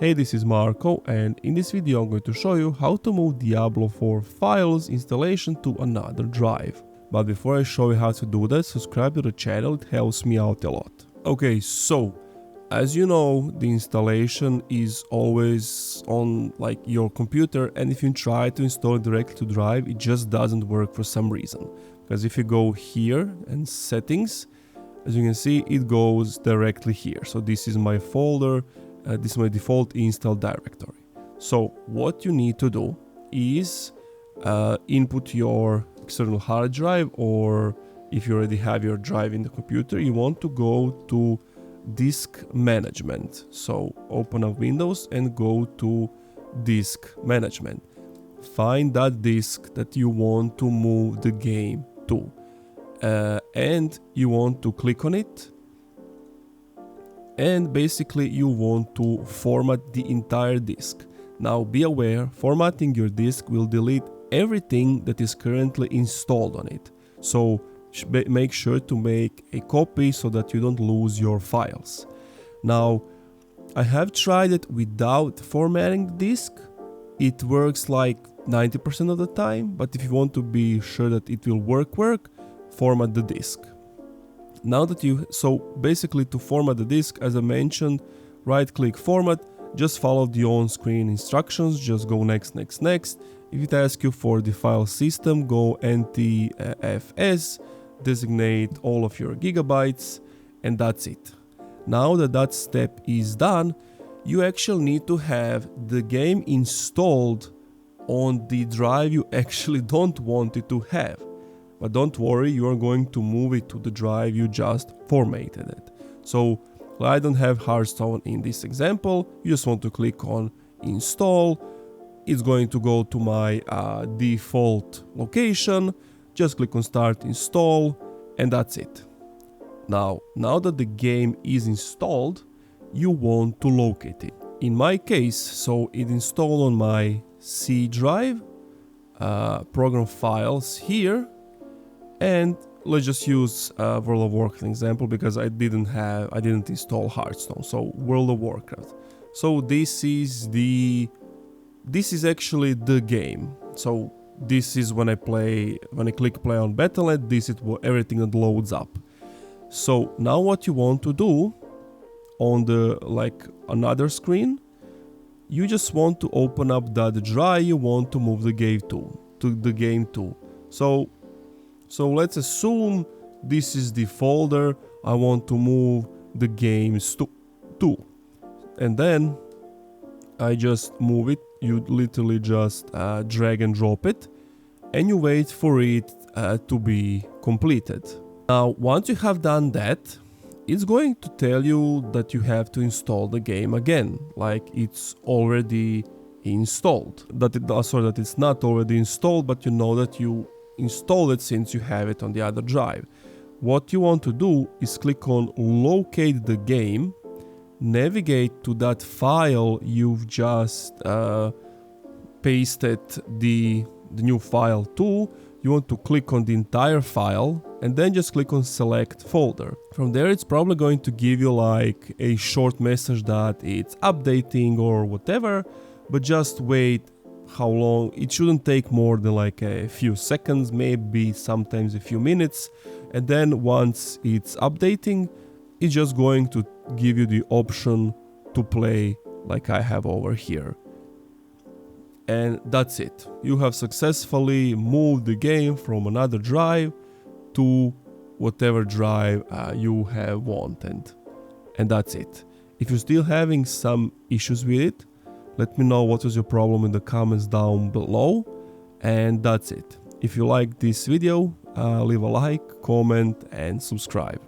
Hey, this is Marco, and in this video I'm going to show you how to move Diablo 4 files installation to another drive. But before I show you how to do that, subscribe to the channel, it helps me out a lot. Okay, so as you know, the installation is always on your computer, and if you try to install it directly to drive, it just doesn't work for some reason. Because if you go here and settings, as you can see, it goes directly here. So this is my folder. This is my default install directory. So what you need to do is input your external hard drive, or if you already have your drive in the computer, you want to go to disk management. So open up Windows and go to disk management. Find that disk that you want to move the game to, and you want to click on it. And basically you want to format the entire disk. Now be aware, formatting your disk will delete everything that is currently installed on it. So make sure to make a copy so that you don't lose your files. Now, I have tried it without formatting the disk. It works like 90% of the time, but if you want to be sure that it will work, format the disk. Now that so basically to format the disk, as I mentioned, right click format, just follow the on-screen instructions, just go next. If it asks you for the file system, go NTFS, designate all of your gigabytes, and that's it. Now that that step is done, you actually need to have the game installed on the drive you actually don't want it to have. But don't worry, you are going to move it to the drive you just formatted it. So I don't have Hearthstone in this example. You just want to click on install. It's going to go to my default location. Just click on start install, and that's it. Now that the game is installed, you want to locate it. In my case, so it installed on my C drive, program files here. And let's just use World of Warcraft example, because I didn't install Hearthstone. So World of Warcraft. So this is actually the game. So this is when I click play on Battle.net, this is everything that loads up. So now what you want to do on the another screen, you just want to open up that drive you want to move the game to. So let's assume this is the folder I want to move the games to. And then I just move it. You literally just drag and drop it, and you wait for it to be completed. Now, once you have done that, it's going to tell you that you have to install the game again, like it's already installed. That it's not already installed, but you know that you install it since you have it on the other drive. What you want to do is click on locate the game, navigate to that file you've just pasted the new file to. You want to click on the entire file and then just click on select folder. From there it's probably going to give you like a short message that it's updating or whatever, but just wait. How long? It shouldn't take more than like a few seconds, maybe sometimes a few minutes, and then once it's updating, it's just going to give you the option to play like I have over here. And that's it. You have successfully moved the game from another drive to whatever drive you have wanted, and that's it. If you're still having some issues with it, let me know what was your problem in the comments down below, and that's it. If you like this video, leave a like, comment and subscribe.